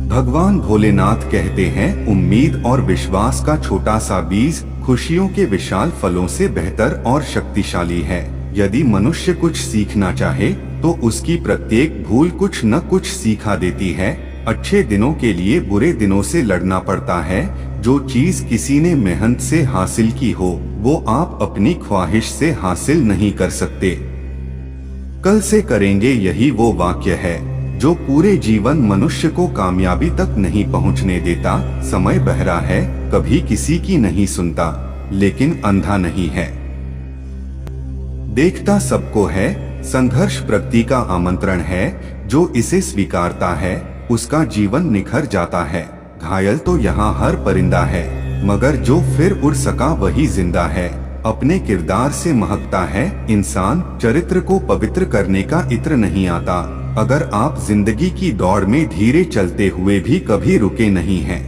भगवान भोलेनाथ कहते हैं, उम्मीद और विश्वास का छोटा सा बीज खुशियों के विशाल फलों से बेहतर और शक्तिशाली है। यदि मनुष्य कुछ सीखना चाहे तो उसकी प्रत्येक भूल कुछ न कुछ सिखा देती है। अच्छे दिनों के लिए बुरे दिनों से लड़ना पड़ता है। जो चीज किसी ने मेहनत से हासिल की हो वो आप अपनी ख्वाहिश से हासिल नहीं कर सकते। कल से करेंगे, यही वो वाक्य है जो पूरे जीवन मनुष्य को कामयाबी तक नहीं पहुंचने देता। समय बहरा है, कभी किसी की नहीं सुनता, लेकिन अंधा नहीं है, देखता सबको है। संघर्ष प्रगति का आमंत्रण है, जो इसे स्वीकारता है उसका जीवन निखर जाता है। घायल तो यहाँ हर परिंदा है, मगर जो फिर उड़ सका वही जिंदा है। अपने किरदार से महकता है इंसान, चरित्र को पवित्र करने का इत्र नहीं आता। अगर आप जिंदगी की दौड़ में धीरे चलते हुए भी कभी रुके नहीं हैं,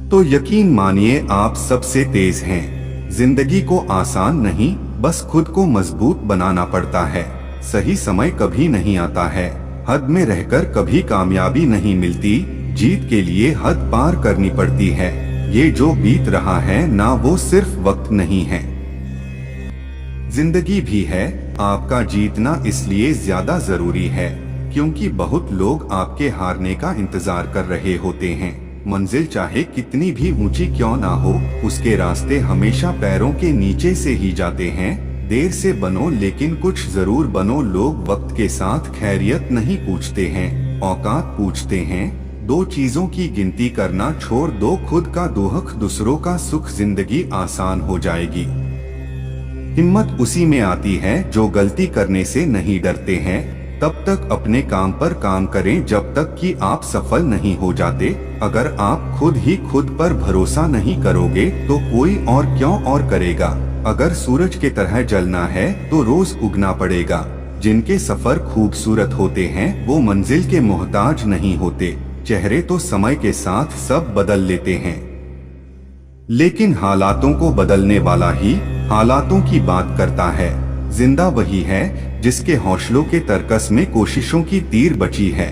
तो यकीन मानिए आप सबसे तेज हैं। जिंदगी को आसान नहीं, बस खुद को मजबूत बनाना पड़ता है। सही समय कभी नहीं आता है, हद में रहकर कभी कामयाबी नहीं मिलती। जीत के लिए हद पार करनी पड़ती है। ये जो बीत रहा है ना, वो सिर्फ वक्त नहीं है, जिंदगी भी है। आपका जीतना इसलिए ज्यादा जरूरी है क्योंकि बहुत लोग आपके हारने का इंतजार कर रहे होते हैं। मंजिल चाहे कितनी भी ऊंची क्यों ना हो, उसके रास्ते हमेशा पैरों के नीचे से ही जाते हैं। देर से बनो लेकिन कुछ जरूर बनो। लोग वक्त के साथ खैरियत नहीं पूछते हैं, औकात पूछते हैं। दो चीजों की गिनती करना छोड़ दो, खुद का दुख दूसरों का सुख, जिंदगी आसान हो जाएगी। हिम्मत उसी में आती है जो गलती करने से नहीं डरते हैं। तब तक अपने काम पर काम करें जब तक कि आप सफल नहीं हो जाते। अगर आप खुद ही खुद पर भरोसा नहीं करोगे तो कोई और क्यों और करेगा। अगर सूरज के तरह जलना है तो रोज उगना पड़ेगा। जिनके सफर खूबसूरत होते हैं वो मंजिल के मोहताज नहीं होते। चेहरे तो समय के साथ सब बदल लेते हैं, लेकिन हालातों को बदलने वाला ही हालातों की बात करता है। जिंदा वही है जिसके हौसलों के तरकस में कोशिशों की तीर बची है।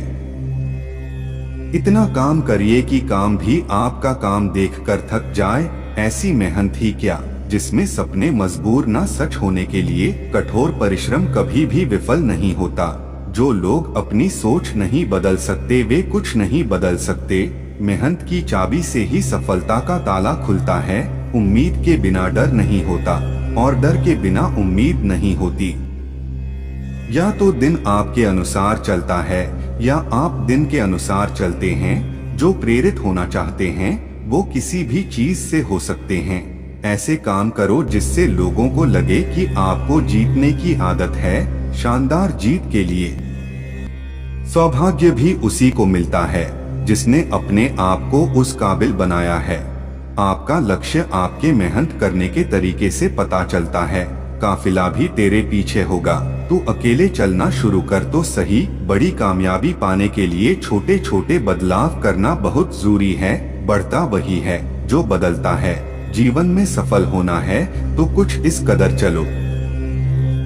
इतना काम करिए कि काम भी आपका काम देखकर थक जाए। ऐसी मेहनत ही क्या जिसमें सपने मजबूर ना सच होने के लिए। कठोर परिश्रम कभी भी विफल नहीं होता। जो लोग अपनी सोच नहीं बदल सकते वे कुछ नहीं बदल सकते। मेहनत की चाबी से ही सफलता का ताला खुलता है। उम्मीद के बिना डर नहीं होता और डर के बिना उम्मीद नहीं होती। या तो दिन आपके अनुसार चलता है या आप दिन के अनुसार चलते हैं। जो प्रेरित होना चाहते हैं वो किसी भी चीज से हो सकते हैं। ऐसे काम करो जिससे लोगों को लगे कि आपको जीतने की आदत है। शानदार जीत के लिए सौभाग्य भी उसी को मिलता है जिसने अपने आप को उस काबिल बनाया है। आपका लक्ष्य आपके मेहनत करने के तरीके से पता चलता है। काफिला भी तेरे पीछे होगा, तू अकेले चलना शुरू कर तो सही। बड़ी कामयाबी पाने के लिए छोटे छोटे बदलाव करना बहुत जरूरी है। बढ़ता वही है जो बदलता है। जीवन में सफल होना है तो कुछ इस कदर चलो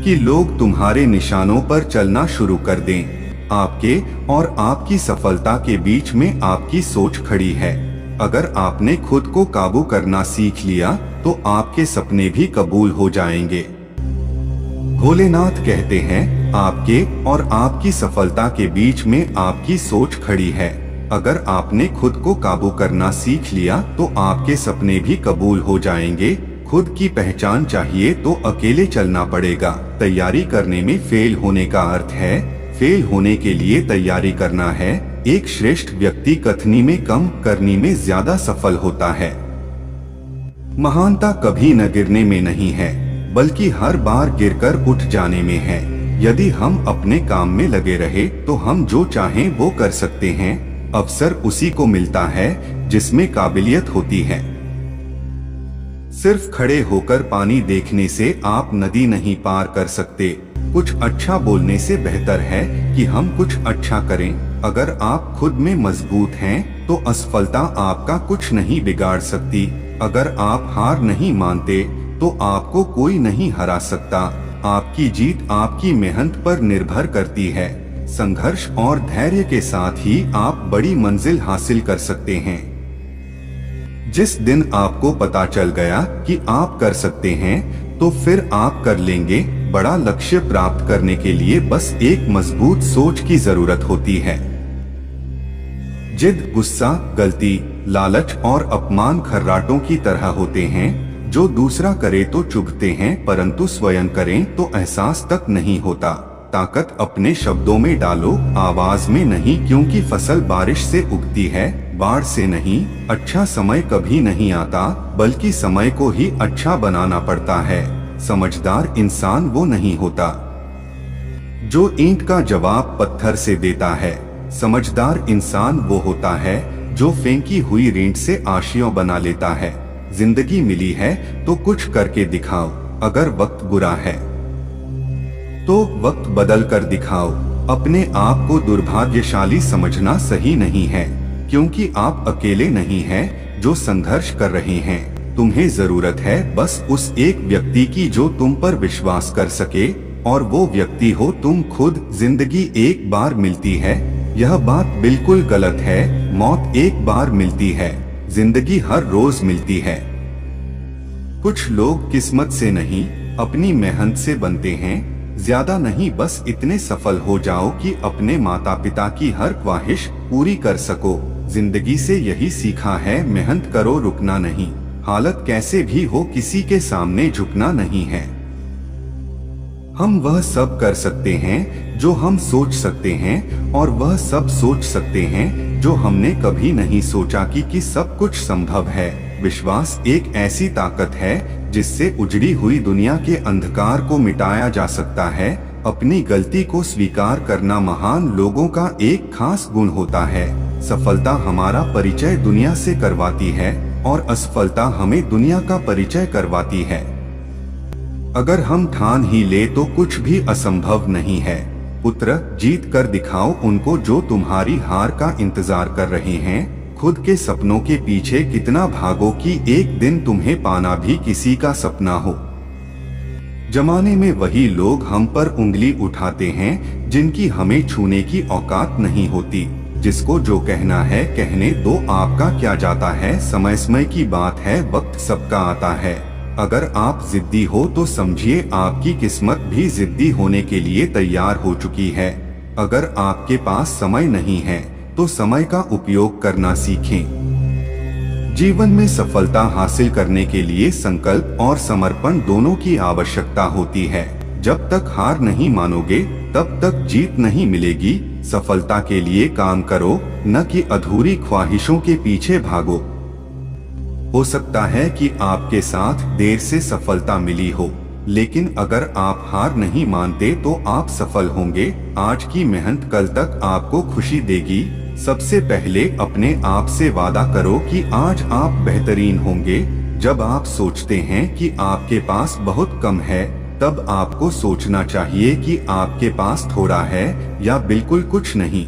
कि लोग तुम्हारे निशानों पर चलना शुरू कर दें। आपके और आपकी सफलता के बीच में आपकी सोच खड़ी है। अगर आपने खुद को काबू करना सीख लिया तो आपके सपने भी कबूल हो जाएंगे। भोलेनाथ कहते हैं, आपके और आपकी सफलता के बीच में आपकी सोच खड़ी है। अगर आपने खुद को काबू करना सीख लिया तो आपके सपने भी कबूल हो जाएंगे। खुद की पहचान चाहिए तो अकेले चलना पड़ेगा। तैयारी करने में फेल होने का अर्थ है फेल होने के लिए तैयारी करना है। एक श्रेष्ठ व्यक्ति कथनी में कम करनी में ज्यादा सफल होता है। महानता कभी न गिरने में नहीं है बल्कि हर बार गिरकर उठ जाने में है। यदि हम अपने काम में लगे रहे तो हम जो चाहें वो कर सकते हैं। अवसर उसी को मिलता है जिसमें काबिलियत होती है। सिर्फ खड़े होकर पानी देखने से आप नदी नहीं पार कर सकते। कुछ अच्छा बोलने से बेहतर है कि हम कुछ अच्छा करें। अगर आप खुद में मजबूत हैं तो असफलता आपका कुछ नहीं बिगाड़ सकती। अगर आप हार नहीं मानते तो आपको कोई नहीं हरा सकता। आपकी जीत आपकी मेहनत पर निर्भर करती है। संघर्ष और धैर्य के साथ ही आप बड़ी मंजिल हासिल कर सकते हैं। जिस दिन आपको पता चल गया कि आप कर सकते हैं, तो फिर आप कर लेंगे। बड़ा लक्ष्य प्राप्त करने के लिए बस एक मजबूत सोच की जरूरत होती है। जिद, गुस्सा, गलती, लालच और अपमान खर्राटों की तरह होते हैं, जो दूसरा करे तो चुभते हैं, परंतु स्वयं करें तो एहसास तक नहीं होता। ताकत अपने शब्दों में डालो, आवाज में नहीं, क्योंकि फसल बारिश से उगती है, बाढ़ से नहीं। अच्छा समय कभी नहीं आता, बल्कि समय को ही अच्छा बनाना पड़ता है। समझदार इंसान वो नहीं होता जो ईंट का जवाब पत्थर से देता है। समझदार इंसान वो होता है जो फेंकी हुई ईंट से आशियों बना लेता है। जिंदगी मिली है तो कुछ करके दिखाओ। अगर वक्त बुरा है तो वक्त बदल कर दिखाओ। अपने आप को दुर्भाग्यशाली समझना सही नहीं है, क्योंकि आप अकेले नहीं हैं जो संघर्ष कर रहे हैं। तुम्हें जरूरत है बस उस एक व्यक्ति की जो तुम पर विश्वास कर सके, और वो व्यक्ति हो तुम खुद। जिंदगी एक बार मिलती है, यह बात बिल्कुल गलत है। मौत एक बार मिलती है, जिंदगी हर रोज मिलती है। कुछ लोग किस्मत से नहीं, अपनी मेहनत से बनते हैं। ज्यादा नहीं, बस इतने सफल हो जाओ कि अपने माता पिता की हर ख्वाहिश पूरी कर सको। जिंदगी से यही सीखा है, मेहनत करो, रुकना नहीं। हालत कैसे भी हो, किसी के सामने झुकना नहीं है। हम वह सब कर सकते हैं जो हम सोच सकते हैं, और वह सब सोच सकते हैं जो हमने कभी नहीं सोचा कि सब कुछ संभव है। विश्वास एक ऐसी ताकत है जिससे उजड़ी हुई दुनिया के अंधकार को मिटाया जा सकता है। अपनी गलती को स्वीकार करना महान लोगों का एक खास गुण होता है। सफलता हमारा परिचय दुनिया से करवाती है, और असफलता हमें दुनिया का परिचय करवाती है। अगर हम ठान ही ले तो कुछ भी असंभव नहीं है। पुत्र, जीत कर दिखाओ उनको जो तुम्हारी हार का इंतजार कर रहे हैं। खुद के सपनों के पीछे कितना भागो कि एक दिन तुम्हें पाना भी किसी का सपना हो। जमाने में वही लोग हम पर उंगली उठाते हैं जिनकी हमें छूने की औकात नहीं होती। जिसको जो कहना है कहने दो, आपका क्या जाता है। समय समय की बात है, वक्त सबका आता है। अगर आप जिद्दी हो तो समझिए आपकी किस्मत भी जिद्दी होने के लिए तैयार हो चुकी है। अगर आपके पास समय नहीं है तो समय का उपयोग करना सीखें। जीवन में सफलता हासिल करने के लिए संकल्प और समर्पण दोनों की आवश्यकता होती है। जब तक हार नहीं मानोगे तब तक जीत नहीं मिलेगी। सफलता के लिए काम करो, न कि अधूरी ख्वाहिशों के पीछे भागो। हो सकता है कि आपके साथ देर से सफलता मिली हो, लेकिन अगर आप हार नहीं मानते तो आप सफल होंगे। आज की मेहनत कल तक आपको खुशी देगी। सबसे पहले अपने आप से वादा करो कि आज आप बेहतरीन होंगे। जब आप सोचते हैं कि आपके पास बहुत कम है, तब आपको सोचना चाहिए कि आपके पास थोड़ा है या बिल्कुल कुछ नहीं।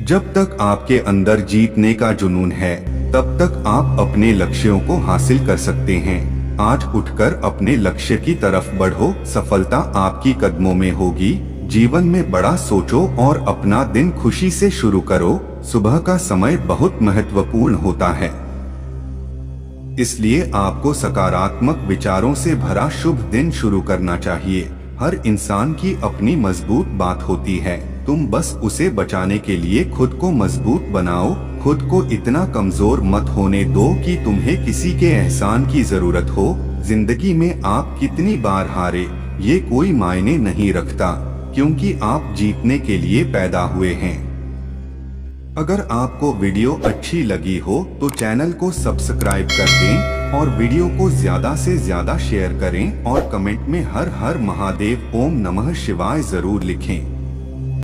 जब तक आपके अंदर जीतने का जुनून है, तब तक आप अपने लक्ष्यों को हासिल कर सकते हैं। आज उठकर अपने लक्ष्य की तरफ बढ़ो, सफलता आपकी कदमों में होगी। जीवन में बड़ा सोचो और अपना दिन खुशी से शुरू करो। सुबह का समय बहुत महत्वपूर्ण होता है, इसलिए आपको सकारात्मक विचारों से भरा शुभ दिन शुरू करना चाहिए। हर इंसान की अपनी मजबूत बात होती है, तुम बस उसे बचाने के लिए खुद को मजबूत बनाओ। खुद को इतना कमजोर मत होने दो कि तुम्हें किसी के एहसान की जरूरत हो। जिंदगी में आप कितनी बार हारे ये कोई मायने नहीं रखता, क्योंकि आप जीतने के लिए पैदा हुए हैं। अगर आपको वीडियो अच्छी लगी हो तो चैनल को सब्सक्राइब कर दें और वीडियो को ज्यादा से ज्यादा शेयर करें और कमेंट में हर हर महादेव ओम नमः शिवाय जरूर लिखें।